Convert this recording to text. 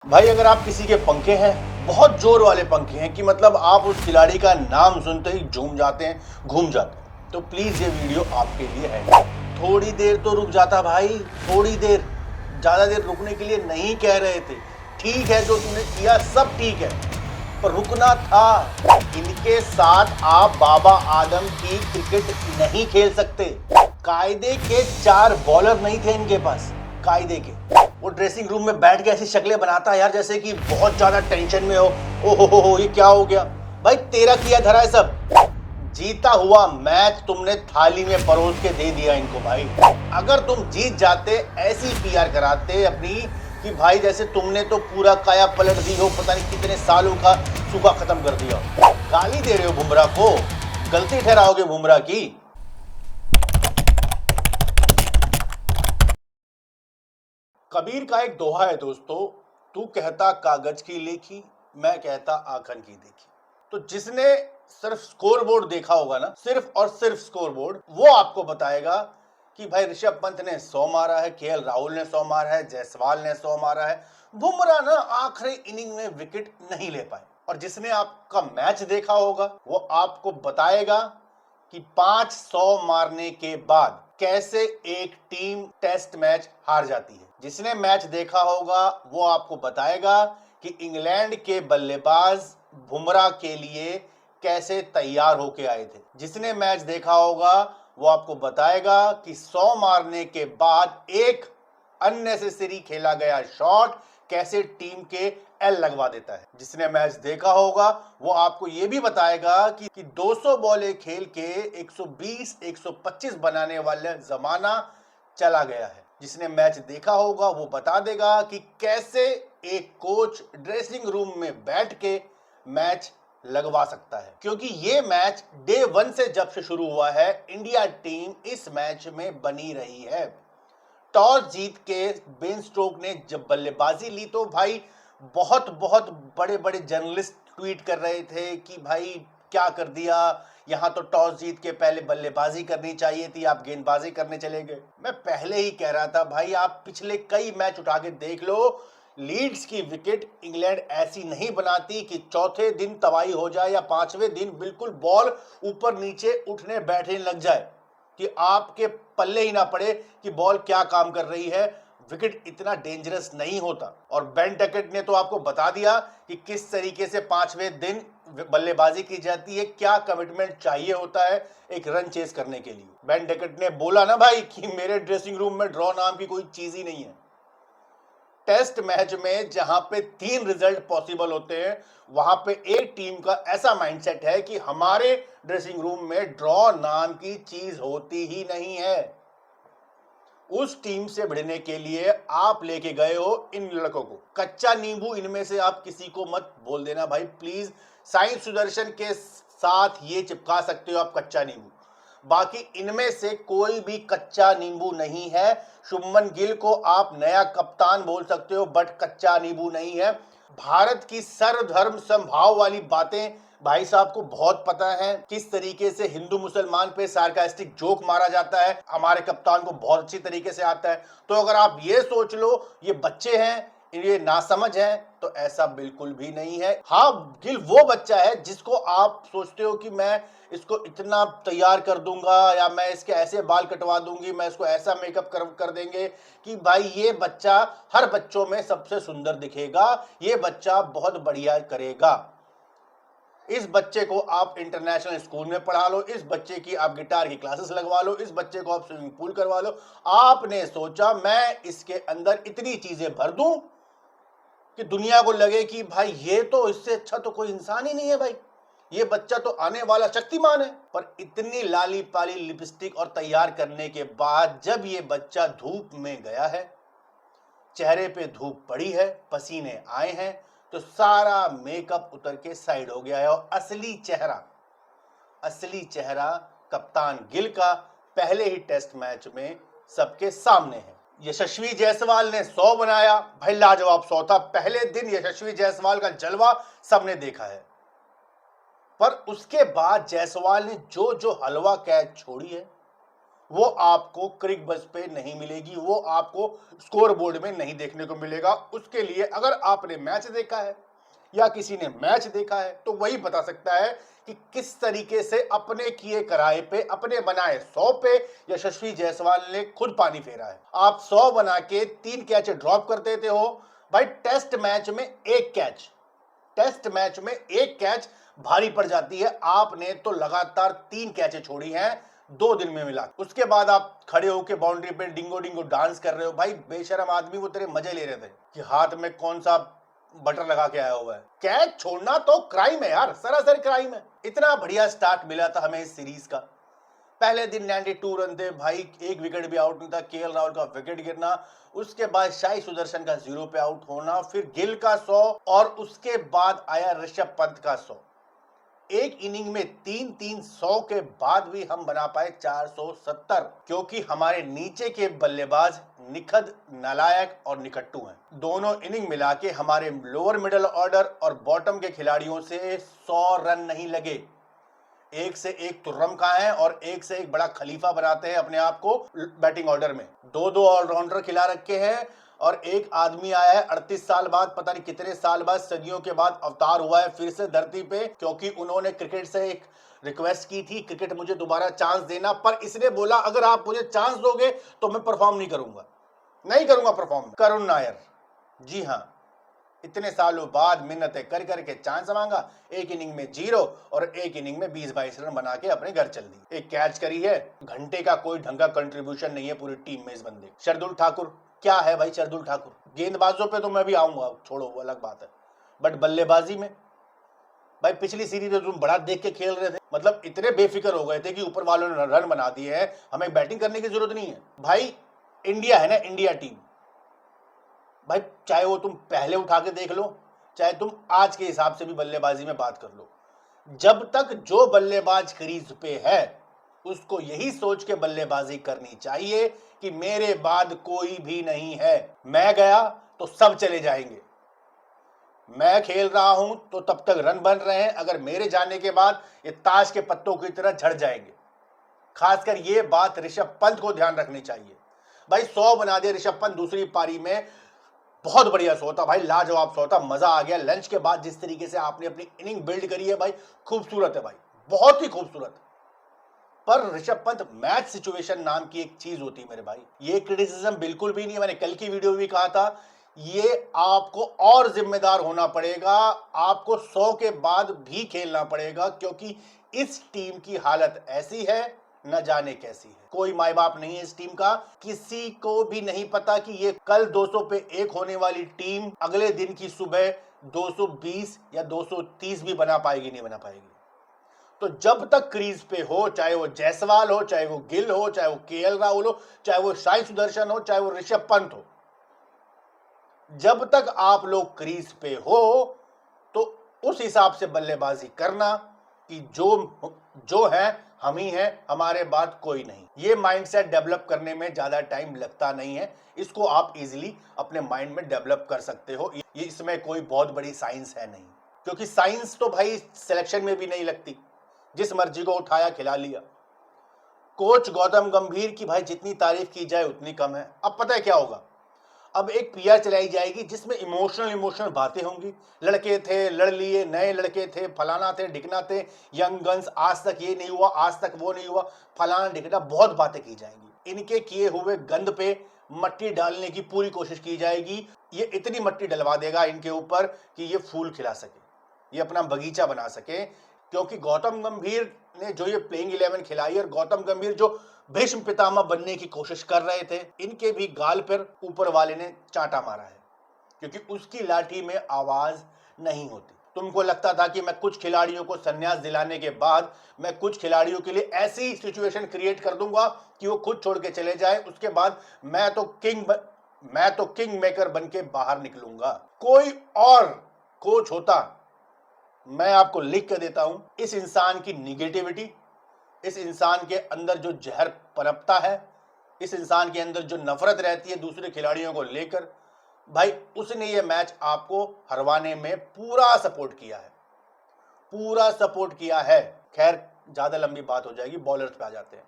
भाई अगर आप किसी के पंखे हैं, बहुत जोर वाले पंखे हैं कि मतलब आप उस खिलाड़ी का नाम सुनते ही झूम जाते हैं, घूम जाते हैं, तो प्लीज ये वीडियो आपके लिए है। थोड़ी देर तो रुक जाता भाई, थोड़ी देर। ज्यादा देर रुकने के लिए नहीं कह रहे थे। ठीक है, जो तूने किया सब ठीक है, पर रुकना था। इनके साथ आप बाबा आदम की क्रिकेट नहीं खेल सकते। कायदे के 4 बॉलर नहीं थे इनके पास, कायदे के। वो ड्रेसिंग रूम में बैठ के ऐसी शक्लें बनाता है यार, जैसे कि बहुत ज्यादा टेंशन में हो। ओ हो, ये क्या हो गया भाई? तेरा किया धरा है सब। जीता हुआ मैच तुमने थाली में परोस के दे दिया इनको भाई। अगर तुम जीत जाते, ऐसी पीआर कराते अपनी कि भाई जैसे तुमने तो पूरा काया पलट दी हो, पता नहीं कितने सालों का सूखा खत्म कर दिया। गाली दे रहे हो बुमराह को, गलती ठहराओगे बुमराह की। कबीर का एक दोहा है दोस्तों, तू कहता कागज की लेखी, मैं कहता आखन की देखी। तो जिसने सिर्फ स्कोर बोर्ड देखा होगा ना, सिर्फ और सिर्फ स्कोर बोर्ड, वो आपको बताएगा कि भाई ऋषभ पंत ने 100 मारा है, केएल राहुल ने 100 मारा है, जायसवाल ने 100 मारा है। बुमराह ना आखिरी इनिंग में विकेट नहीं ले पाए। और जिसने आपका मैच देखा होगा वो आपको बताएगा कि 500 मारने के बाद कैसे एक टीम टेस्ट मैच हार जाती है। जिसने मैच देखा होगा वो आपको बताएगा कि इंग्लैंड के बल्लेबाज बुमराह के लिए कैसे तैयार होके आए थे। जिसने मैच देखा होगा वो आपको बताएगा कि 100 मारने के बाद एक अननेसेसरी खेला गया शॉट कैसे टीम के एल लगवा देता है। जिसने मैच देखा होगा वो आपको यह भी बताएगा कि 200 बॉलें खेल के 120 125 बनाने वाला जमाना चला गया है। जिसने मैच देखा होगा वो बता देगा कि कैसे एक कोच ड्रेसिंग रूम में बैठ के मैच लगवा सकता है। क्योंकि ये मैच डे 1 से जब से शुरू हुआ है, इंडिया टीम इस मैच में बनी रही है। टॉस जीत के बेन स्टोक ने जब बल्लेबाजी ली तो भाई बहुत बहुत बड़े बड़े जर्नलिस्ट ट्वीट कर रहे थे कि भाई क्या कर दिया, यहां तो टॉस जीत के पहले बल्लेबाजी करनी चाहिए थी, आप गेंदबाजी करने चले गए। मैं पहले ही कह रहा था भाई, आप पिछले कई मैच उठा के देख लो, लीड्स की विकेट इंग्लैंड ऐसी नहीं बनाती कि चौथे दिन तबाही हो जाए या पांचवें दिन बिल्कुल बॉल ऊपर नीचे उठने बैठने लग जाए कि आपके पल्ले ही ना पड़े कि बॉल क्या काम कर रही है। विकेट इतना डेंजरस नहीं होता। और बेन डकेट ने तो आपको बता दिया कि किस तरीके से पांचवें दिन बल्लेबाजी की जाती है, क्या कमिटमेंट चाहिए होता है एक रन चेस करने के लिए। बेन डकेट ने बोला ना भाई कि मेरे ड्रेसिंग रूम में ड्रॉ नाम की कोई चीज ही नहीं है। टेस्ट मैच में जहां पे 3 रिजल्ट पॉसिबल होते हैं, वहां पे एक टीम का ऐसा माइंडसेट है कि हमारे ड्रेसिंग रूम में ड्रॉ नाम की चीज होती ही नहीं है। उस टीम से भिड़ने के लिए आप लेके गए हो इन लड़कों को। कच्चा नींबू इनमें से आप किसी को मत बोल देना भाई प्लीज। साई सुदर्शन के साथ ये चिपका सकते हो आप कच्चा नींबू, बाकी इनमें से कोई भी कच्चा नींबू नहीं है। शुभमन गिल को आप नया कप्तान बोल सकते हो, बट कच्चा नींबू नहीं है। भारत की सर्वधर्म समभाव वाली बातें भाई साहब को बहुत पता है, किस तरीके से हिंदू मुसलमान पे सार्कास्टिक जोक मारा जाता है, हमारे कप्तान को बहुत अच्छी तरीके से आता है। तो अगर आप ये सोच लो ये बच्चे हैं, ये नासमझ है, तो ऐसा बिल्कुल भी नहीं है। हाँ, गिल वो बच्चा है जिसको आप सोचते हो कि मैं इसको इतना तैयार कर दूंगा या मैं इसके ऐसे बाल कटवा दूंगी, मैं इसको ऐसा मेकअप कर देंगे कि भाई ये बच्चा हर बच्चों में सबसे सुंदर दिखेगा, ये बच्चा बहुत बढ़िया करेगा। इस बच्चे को आप इंटरनेशनल स्कूल में पढ़ा लो, इस बच्चे की आप गिटार की क्लासेस लगवा लो, इस बच्चे को आप स्विमिंग पूल करवा लो। आपने सोचा मैं इसके अंदर इतनी चीजें भर दूं कि दुनिया को लगे कि भाई ये तो इससे अच्छा तो कोई इंसान ही नहीं है भाई, ये बच्चा तो आने वाला शक्तिमान है। पर इतनी लाली पाली लिपस्टिक और तैयार करने के बाद जब ये बच्चा धूप में गया है, चेहरे पे धूप पड़ी है, पसीने आए हैं, तो सारा मेकअप उतर के साइड हो गया है और असली चेहरा कप्तान गिल का पहले ही टेस्ट मैच में सबके सामने है। यशस्वी जायसवाल ने 100 बनाया, भाई लाजवाब 100 था। पहले दिन यशस्वी जायसवाल का जलवा सबने देखा है, पर उसके बाद जायसवाल ने जो जो हलवा कैच छोड़ी है वो आपको क्रिक बस पे नहीं मिलेगी, वो आपको स्कोर बोर्ड में नहीं देखने को मिलेगा। उसके लिए अगर आपने मैच देखा है या किसी ने मैच देखा है तो वही बता सकता है कि किस तरीके से अपने किए कराए पे, अपने बनाए 100 पे यशस्वी जायसवाल ने खुद पानी फेरा है। आप 100 बना के 3 कैच ड्रॉप कर देते हो भाई। टेस्ट मैच में एक कैच, टेस्ट मैच में एक कैच भारी पड़ जाती है। आपने तो लगातार 3 कैचें छोड़ी हैं 2 दिन में मिला। उसके बाद आप खड़े होकर बाउंड्री पे डिंगो डिंगो डांस कर रहे हो। भाई बेशरम आदमी, वो तेरे मजे ले रहे थे कि हाथ में कौन सा बटर लगा के आया हुआ है। कैच छोड़ना तो क्राइम है यार, सरासर क्राइम है। इतना बढ़िया स्टार्ट मिला था हमें इस सीरीज का। पहले दिन 92 रन थे भाई, एक विकेट भी आउट नहीं था। केएल राहुल का विकेट गिरना, उसके बाद साई सुदर्शन का 0 पे आउट होना, फिर गिल का 100 और उसके बाद आया ऋषभ पंत का 100। एक इनिंग में 3-3 100 के बाद भी हम बना पाए 470, क्योंकि हमारे नीचे के बल्लेबाज निखद, नालायक और निकट्टू हैं। दोनों इनिंग मिला के हमारे लोअर मिडिल ऑर्डर और बॉटम के खिलाड़ियों से 100 रन नहीं लगे। एक से एक तुर्रम का है और एक से एक बड़ा खलीफा बनाते हैं अपने आप को बैटिंग ऑर्डर में। 2-2 ऑलराउंडर खिला रखे हैं और एक आदमी आया है 38 साल बाद, पता नहीं कितने साल बाद, सदियों के बाद अवतार हुआ है फिर से धरती पे, क्योंकि उन्होंने क्रिकेट से एक रिक्वेस्ट की थी, क्रिकेट मुझे दोबारा चांस देना। पर इसने बोला अगर आप मुझे चांस दोगे तो मैं परफॉर्म नहीं करूंगा, नहीं करूंगा परफॉर्म। करुण नायर, जी हाँ, इतने सालों बाद मिन्नतें कर करके चांस मांगा, एक इनिंग में 0 और एक इनिंग में 20-22 रन बना के अपने घर चल दी। एक कैच करी है, घंटे का कोई ढंग का कंट्रीब्यूशन नहीं है पूरी टीम में इस बंदे। शार्दुल ठाकुर, क्या है भाई शार्दुल ठाकुर। गेंदबाजों पे तो मैं भी आऊंगा, छोड़ो वो अलग बात है, बट बल्लेबाजी में भाई पिछली सीरीज में तुम बड़ा देख के खेल रहे थे, मतलब इतने बेफिक्र हो गए थे कि ऊपर वालों ने रन बना दिए हैं, हमें बैटिंग करने की जरूरत नहीं है। भाई इंडिया है ना, इंडिया टीम भाई, चाहे वो तुम पहले उठा के देख लो, चाहे तुम आज के हिसाब से भी बल्लेबाजी में बात कर लो, जब तक जो बल्लेबाज क्रीज पे है उसको यही सोच के बल्लेबाजी करनी चाहिए कि मेरे बाद कोई भी नहीं है, मैं गया तो सब चले जाएंगे। मैं खेल रहा हूं तो तब तक रन बन रहे हैं, अगर मेरे जाने के बाद ये ताश के पत्तों की तरह झड़ जाएंगे। खासकर ये बात ऋषभ पंत को ध्यान रखनी चाहिए। भाई 100 बना दिया ऋषभ पंत दूसरी पारी में, बहुत बढ़िया शो था भाई, लाजवाब शो था, मजा आ गया। लंच के बाद जिस तरीके से आपने अपनी इनिंग बिल्ड करी है भाई, खूबसूरत है भाई, बहुत ही खूबसूरत। पर ऋषभ पंत, मैच सिचुएशन नाम की एक चीज होती है मेरे भाई, ये क्रिटिसिज्म बिल्कुल भी नहीं है। मैंने कल की वीडियो में भी कहा था, ये आपको और जिम्मेदार होना पड़ेगा, आपको 100 के बाद भी खेलना पड़ेगा, क्योंकि इस टीम की हालत ऐसी है न जाने कैसी है। कोई माई बाप नहीं है इस टीम का, किसी को भी नहीं पता कि ये कल 200 पे 1 होने वाली टीम अगले दिन की सुबह 220 या 230 भी बना पाएगी, नहीं बना पाएगी। तो जब तक क्रीज पे हो, चाहे वो जायसवाल हो, चाहे वो गिल हो, चाहे वो केएल राहुल हो, चाहे वो साई सुदर्शन हो, चाहे वो ऋषभ पंत हो, जब तक आप लोग क्रीज पे हो तो उस हिसाब से बल्लेबाजी करना कि जो है हम ही हैं, हमारे बाद कोई नहीं। ये माइंडसेट डेवलप करने में ज्यादा टाइम लगता नहीं है, इसको आप इजीली अपने माइंड में डेवलप कर सकते हो। ये इसमें कोई बहुत बड़ी साइंस है नहीं, क्योंकि साइंस तो भाई सिलेक्शन में भी नहीं लगती, जिस मर्जी को उठाया खिला लिया। कोच गौतम गंभीर की भाई जितनी तारीफ की जाए उतनी कम है। अब पता है क्या होगा, अब एक पीआर चलाई जाएगी जिसमें इमोशनल बातें होंगी, लड़के थे लड़ लिए, नए लड़के थे, फलाना थे ढिकना थे, यंग गन्स, आज तक ये नहीं हुआ, आज तक वो नहीं हुआ, फलाना ढिकना, बहुत बातें की जाएंगी। इनके किए हुए गंद पे मट्टी डालने की पूरी कोशिश की जाएगी। ये इतनी मट्टी डलवा देगा इनके ऊपर कि ये फूल खिला सके, ये अपना बगीचा बना सके। क्योंकि गौतम गंभीर ने जो ये प्लेइंग 11 खिलाई और गौतम गंभीर जो भीष्म पितामह बनने की कोशिश कर रहे थे, इनके भी गाल पर ऊपर वाले ने चांटा मारा है, क्योंकि उसकी लाठी में आवाज नहीं होती। तुमको लगता था कि मैं कुछ खिलाड़ियों को संन्यास दिलाने के बाद मैं कुछ खिलाड़ियों के लिए ऐसी सिचुएशन क्रिएट कर दूंगा कि वो खुद छोड़ के चले जाए, उसके बाद मैं तो किंग मेकर बन के बाहर निकलूंगा। कोई और कोच होता, मैं आपको लिख के देता हूं, इस इंसान की निगेटिविटी, इस इंसान के अंदर जो जहर पनपता है, इस इंसान के अंदर जो नफरत रहती है दूसरे खिलाड़ियों को लेकर, भाई उसने ये मैच आपको हरवाने में पूरा सपोर्ट किया है, पूरा सपोर्ट किया है। खैर ज्यादा लंबी बात हो जाएगी, बॉलर्स पे आ जाते हैं।